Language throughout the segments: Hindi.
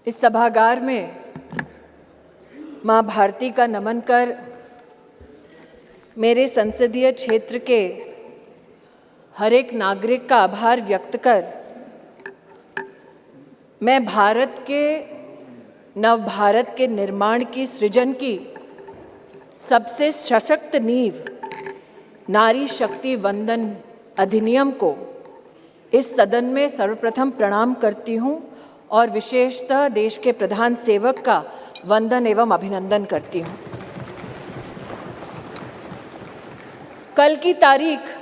इस सभागार में माँ भारती का नमन कर मेरे संसदीय क्षेत्र के हर एक नागरिक का आभार व्यक्त कर मैं भारत के नव भारत के निर्माण की सृजन की सबसे सशक्त नींव नारी शक्ति वंदन अधिनियम को इस सदन में सर्वप्रथम प्रणाम करती हूँ और विशेषतः देश के प्रधान सेवक का वंदन एवं अभिनंदन करती हूँ। कल की तारीख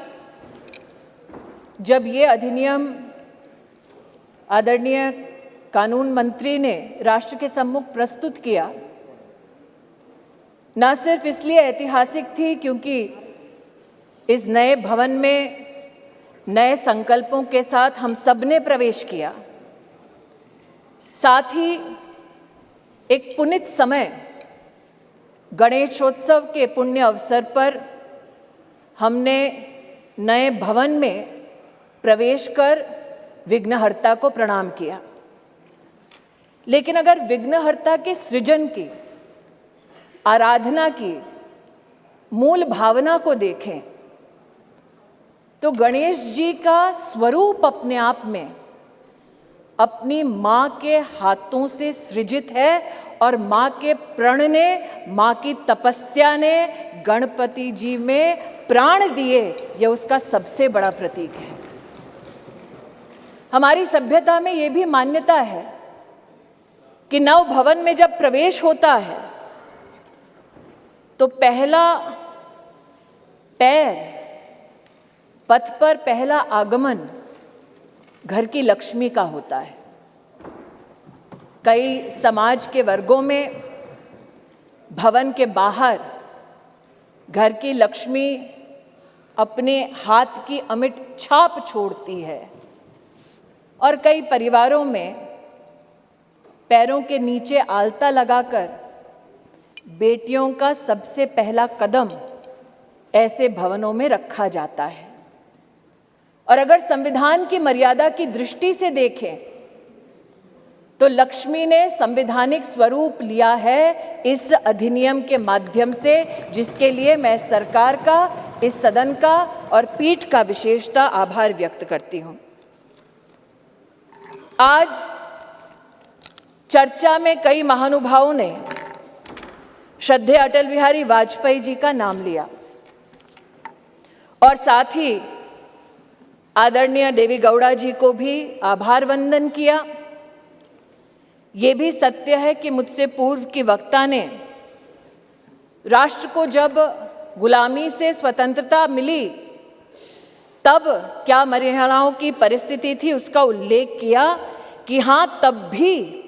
जब ये अधिनियम आदरणीय कानून मंत्री ने राष्ट्र के सम्मुख प्रस्तुत किया, न सिर्फ इसलिए ऐतिहासिक थी क्योंकि इस नए भवन में नए संकल्पों के साथ हम सब ने प्रवेश किया, साथ ही एक पुनीत समय गणेशोत्सव के पुण्य अवसर पर हमने नए भवन में प्रवेश कर विघ्नहर्ता को प्रणाम किया। लेकिन अगर विघ्नहर्ता के सृजन की, आराधना की मूल भावना को देखें तो गणेश जी का स्वरूप अपने आप में अपनी माँ के हाथों से सृजित है और माँ के प्रण ने, माँ की तपस्या ने गणपति जी में प्राण दिए, यह उसका सबसे बड़ा प्रतीक है। हमारी सभ्यता में यह भी मान्यता है कि नव भवन में जब प्रवेश होता है तो पहला पैर, पथ पर पहला आगमन घर की लक्ष्मी का होता है। कई समाज के वर्गों में भवन के बाहर घर की लक्ष्मी अपने हाथ की अमिट छाप छोड़ती है और कई परिवारों में पैरों के नीचे आलता लगाकर बेटियों का सबसे पहला कदम ऐसे भवनों में रखा जाता है। और अगर संविधान की मर्यादा की दृष्टि से देखें तो लक्ष्मी ने संवैधानिक स्वरूप लिया है इस अधिनियम के माध्यम से, जिसके लिए मैं सरकार का, इस सदन का और पीठ का विशेषतः आभार व्यक्त करती हूं। आज चर्चा में कई महानुभावों ने श्रद्धेय अटल बिहारी वाजपेयी जी का नाम लिया और साथ ही आदरणीय देवी गौड़ा जी को भी आभार वंदन किया। ये भी सत्य है कि मुझसे पूर्व की वक्ता ने राष्ट्र को जब गुलामी से स्वतंत्रता मिली तब क्या महिलाओं की परिस्थिति थी उसका उल्लेख किया कि हाँ, तब भी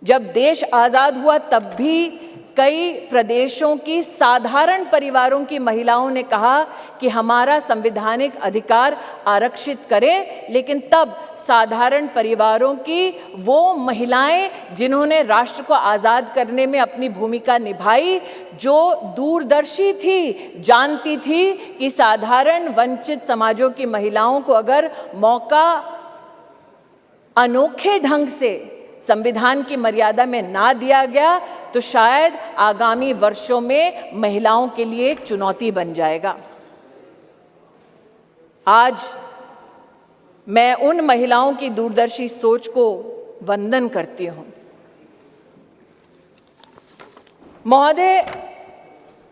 जब देश आजाद हुआ तब भी कई प्रदेशों की साधारण परिवारों की महिलाओं ने कहा कि हमारा संवैधानिक अधिकार आरक्षित करें, लेकिन तब साधारण परिवारों की वो महिलाएं जिन्होंने राष्ट्र को आज़ाद करने में अपनी भूमिका निभाई, जो दूरदर्शी थी, जानती थी कि साधारण वंचित समाजों की महिलाओं को अगर मौका अनोखे ढंग से संविधान की मर्यादा में ना दिया गया तो शायद आगामी वर्षों में महिलाओं के लिए एक चुनौती बन जाएगा। आज मैं उन महिलाओं की दूरदर्शी सोच को वंदन करती हूं। महोदय,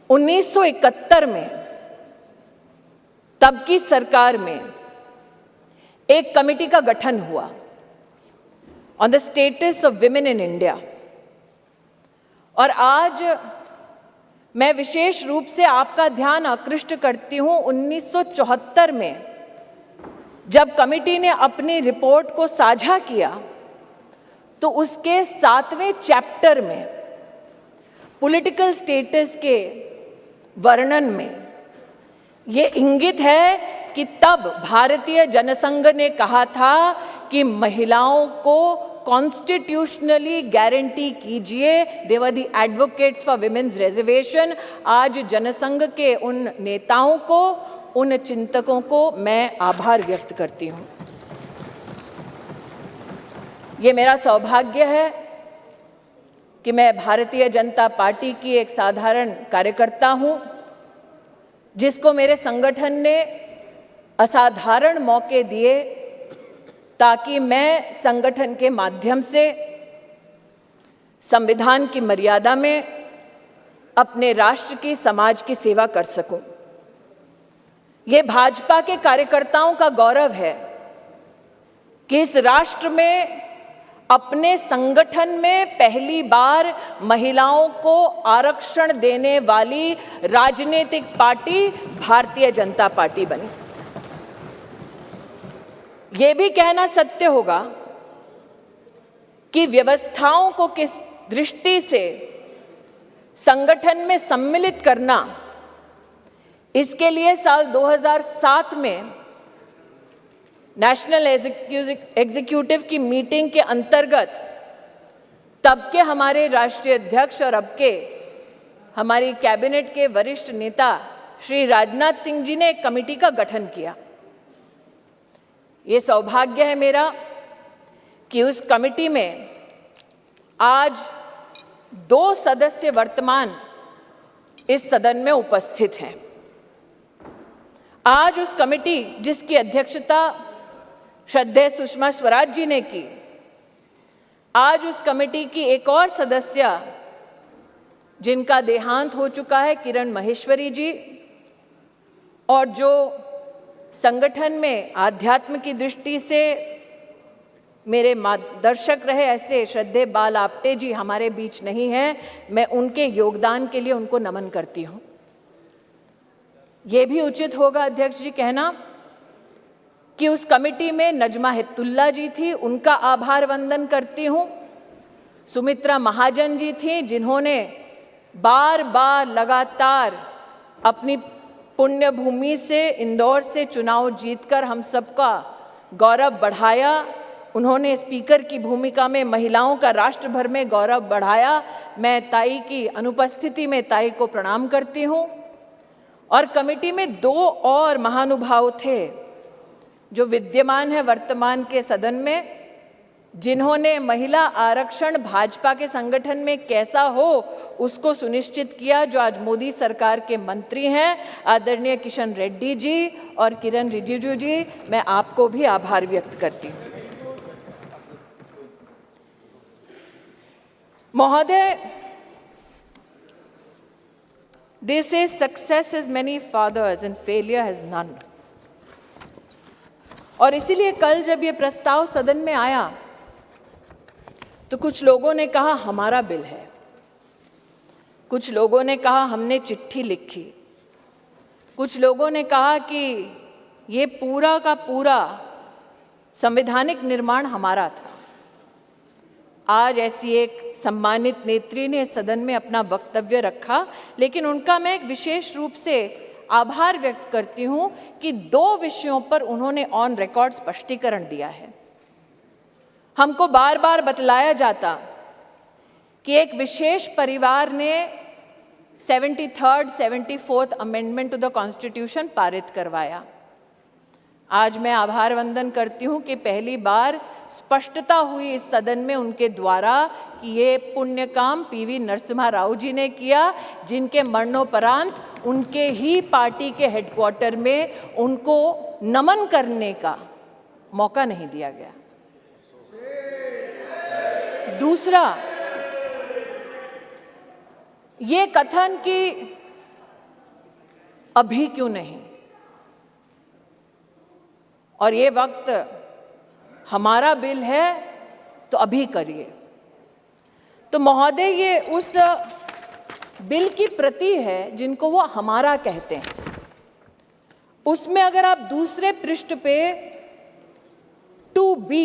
1971 में तब की सरकार में एक कमेटी का गठन हुआ on the status of women in India, और आज मैं विशेष रूप से आपका ध्यान आकृष्ट करती हूं 1974 में जब कमेटी ने अपनी रिपोर्ट को साझा किया तो उसके 7वें चैप्टर में पॉलिटिकल स्टेटस के वर्णन में ये इंगित है कि तब भारतीय जनसंघ ने कहा था कि महिलाओं को कॉन्स्टिट्यूशनली गारंटी कीजिए। They were the advocates for women's reservation. आज जनसंघ के उन नेताओं को, उन चिंतकों को मैं आभार व्यक्त करती हूँ। ये मेरा सौभाग्य है कि मैं भारतीय जनता पार्टी की एक साधारण कार्यकर्ता हूं, जिसको मेरे संगठन ने असाधारण मौके दिए ताकि मैं संगठन के माध्यम से संविधान की मर्यादा में अपने राष्ट्र की, समाज की सेवा कर सकूं। ये भाजपा के कार्यकर्ताओं का गौरव है कि इस राष्ट्र में अपने संगठन में पहली बार महिलाओं को आरक्षण देने वाली राजनीतिक पार्टी भारतीय जनता पार्टी बनी। ये भी कहना सत्य होगा कि व्यवस्थाओं को किस दृष्टि से संगठन में सम्मिलित करना, इसके लिए साल 2007 में नेशनल एग्जीक्यूटिव की मीटिंग के अंतर्गत तब के हमारे राष्ट्रीय अध्यक्ष और अब के हमारी कैबिनेट के वरिष्ठ नेता श्री राजनाथ सिंह जी ने एक कमेटी का गठन किया। ये सौभाग्य है मेरा कि उस कमेटी में आज 2 सदस्य वर्तमान इस सदन में उपस्थित हैं। आज उस कमेटी जिसकी अध्यक्षता श्रद्धेय सुषमा स्वराज जी ने की, आज उस कमेटी की एक और सदस्य जिनका देहांत हो चुका है, किरण महेश्वरी जी, और जो संगठन में आध्यात्म की दृष्टि से मेरे मार्गदर्शक रहे, ऐसे श्रद्धेय बाल आपटे जी हमारे बीच नहीं हैं। मैं उनके योगदान के लिए उनको नमन करती हूँ। ये भी उचित होगा अध्यक्ष जी कहना कि उस कमेटी में नजमा हिप्तुल्ला जी थी, उनका आभार वंदन करती हूँ। सुमित्रा महाजन जी थी, जिन्होंने बार बार लगातार अपनी पुण्य भूमि से, इंदौर से चुनाव जीतकर हम सबका गौरव बढ़ाया। उन्होंने स्पीकर की भूमिका में महिलाओं का राष्ट्र भर में गौरव बढ़ाया। मैं ताई की अनुपस्थिति में ताई को प्रणाम करती हूँ। और कमेटी में 2 और महानुभाव थे जो विद्यमान है वर्तमान के सदन में, जिन्होंने महिला आरक्षण भाजपा के संगठन में कैसा हो उसको सुनिश्चित किया, जो आज मोदी सरकार के मंत्री हैं, आदरणीय किशन रेड्डी जी और किरण रिजिजू जी। मैं आपको भी आभार व्यक्त करती हूँ। महोदय, they say success has many fathers and failure has none। और इसीलिए कल जब ये प्रस्ताव सदन में आया तो कुछ लोगों ने कहा हमारा बिल है, कुछ लोगों ने कहा हमने चिट्ठी लिखी, कुछ लोगों ने कहा कि ये पूरा का पूरा संवैधानिक निर्माण हमारा था। आज ऐसी एक सम्मानित नेत्री ने सदन में अपना वक्तव्य रखा, लेकिन उनका मैं एक विशेष रूप से आभार व्यक्त करती हूं कि 2 विषयों पर उन्होंने ऑन रिकॉर्ड स्पष्टीकरण दिया है। हमको बार बार बतलाया जाता कि एक विशेष परिवार ने 73rd 74th amendment to the constitution पारित करवाया। आज मैं आभार वंदन करती हूं कि पहली बार स्पष्टता हुई इस सदन में उनके द्वारा कि ये पुण्य काम पीवी नरसिम्हा राव जी ने किया, जिनके मरणोपरांत उनके ही पार्टी के हेडक्वार्टर में उनको नमन करने का मौका नहीं दिया गया। दूसरा, ये कथन कि अभी क्यों नहीं और ये वक्त हमारा बिल है तो अभी करिए। तो महोदय, ये उस बिल की प्रति है जिनको वो हमारा कहते हैं। उसमें अगर आप दूसरे पृष्ठ पे 2B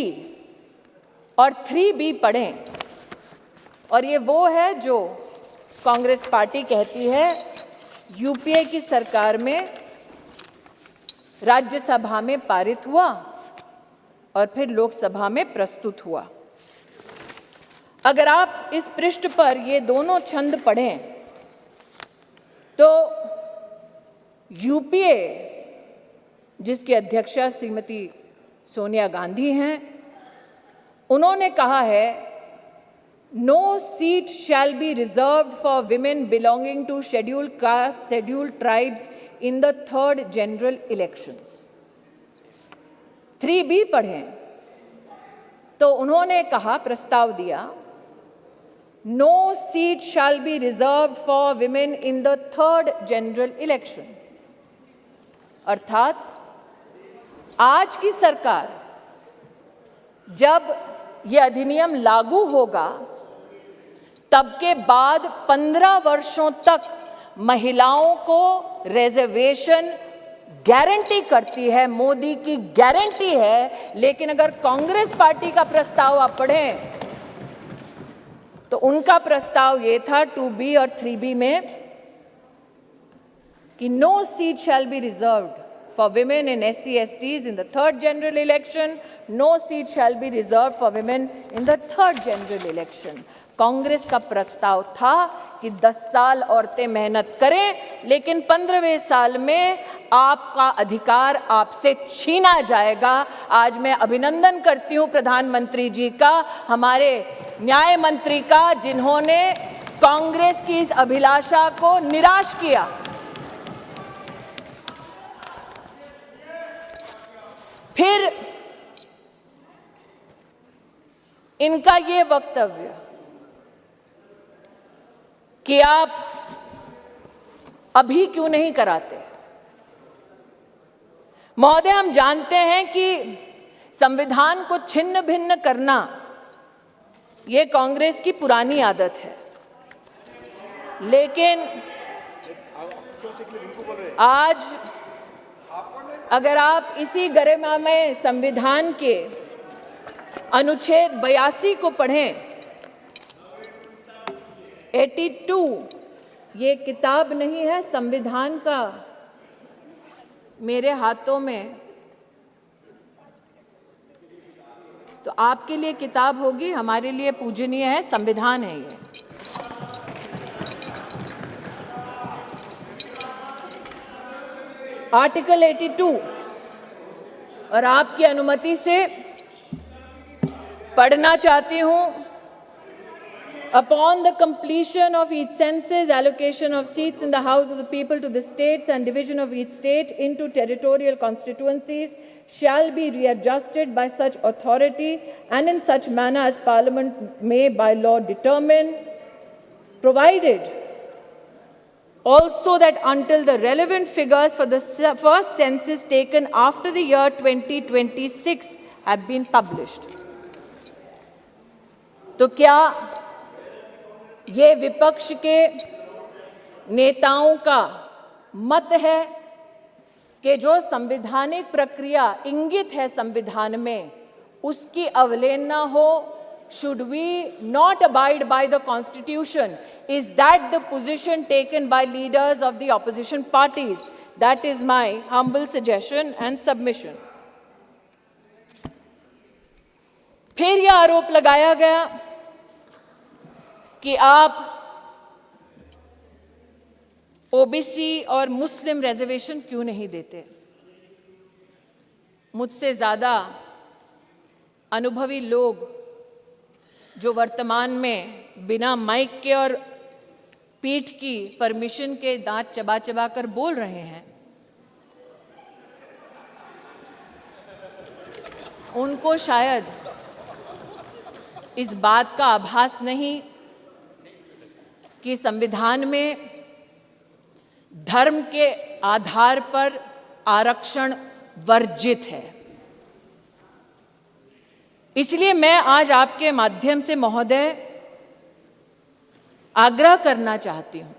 और 3B पढ़ें, और ये वो है जो कांग्रेस पार्टी कहती है यूपीए की सरकार में राज्यसभा में पारित हुआ और फिर लोकसभा में प्रस्तुत हुआ। अगर आप इस पृष्ठ पर ये दोनों छंद पढ़ें तो यूपीए, जिसकी अध्यक्षा श्रीमती सोनिया गांधी हैं, उन्होंने कहा है, no seat shall be reserved for women belonging to scheduled caste, scheduled tribes in the 3rd general elections. 3B पढ़ें तो उन्होंने कहा, प्रस्ताव दिया, no seat shall be reserved for women in the 3rd general election. अर्थात आज की सरकार जब यह अधिनियम लागू होगा तब के बाद 15 वर्षों तक महिलाओं को रिजर्वेशन गारंटी करती है, मोदी की गारंटी है। लेकिन अगर कांग्रेस पार्टी का प्रस्ताव आप पढ़ें तो उनका प्रस्ताव ये था 2B और 3B में कि no seat shall be reserved for women and SC/STs in the 3rd general election, no seat shall be reserved for women in the 3rd general election. Congress का प्रस्ताव था कि 10 साल औरतें मेहनत करें, लेकिन 15वें साल में आपका अधिकार आपसे छीना जाएगा। आज मैं अभिनंदन करती हूं प्रधानमंत्री जी का, हमारे न्याय मंत्री का, जिन्होंने कांग्रेस की इस अभिलाषा को निराश किया। फिर इनका ये वक्तव्य कि आप अभी क्यों नहीं कराते। महोदय, हम जानते हैं कि संविधान को छिन्न भिन्न करना ये कांग्रेस की पुरानी आदत है, लेकिन आज अगर आप इसी गरिमामय संविधान के अनुच्छेद 82 को पढ़ें, 82, ये किताब नहीं है संविधान का मेरे हाथों में, तो आपके लिए किताब होगी, हमारे लिए पूजनीय है, संविधान है ये। आर्टिकल 82, और आपकी अनुमति से पढ़ना चाहती हूं। Upon the completion of each census, allocation of seats in the House of the People to the states and division of each state into territorial constituencies shall be readjusted by such authority and in such manner as Parliament may by law determine, provided also that until the relevant figures for the first census taken after the year 2026 have been published. तो क्या ये विपक्ष के नेताओं का मत है कि जो संवैधानिक प्रक्रिया इंगित है संविधान में, उसकी अवहेलना हो? Should we not abide by the Constitution? Is that the position taken by leaders of the opposition parties? That is my humble suggestion and submission. फिर यह आरोप लगाया गया कि आप ओबीसी और मुस्लिम रिजर्वेशन क्यों नहीं देते। मुझसे ज़्यादा अनुभवी लोग जो वर्तमान में बिना माइक के और पीठ की परमिशन के दांत चबा चबा कर बोल रहे हैं, उनको शायद इस बात का आभास नहीं कि संविधान में धर्म के आधार पर आरक्षण वर्जित है। इसलिए मैं आज आपके माध्यम से महोदय आग्रह करना चाहती हूं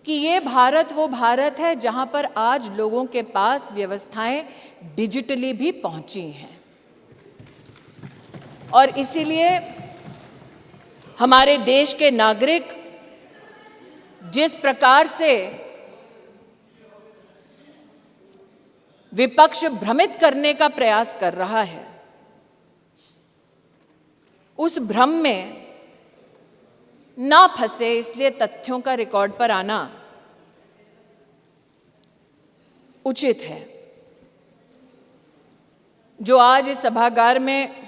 कि ये भारत वो भारत है जहां पर आज लोगों के पास व्यवस्थाएं डिजिटली भी पहुंची हैं, और इसीलिए हमारे देश के नागरिक जिस प्रकार से विपक्ष भ्रमित करने का प्रयास कर रहा है, उस भ्रम में ना फंसे, इसलिए तथ्यों का रिकॉर्ड पर आना उचित है। जो आज इस सभागार में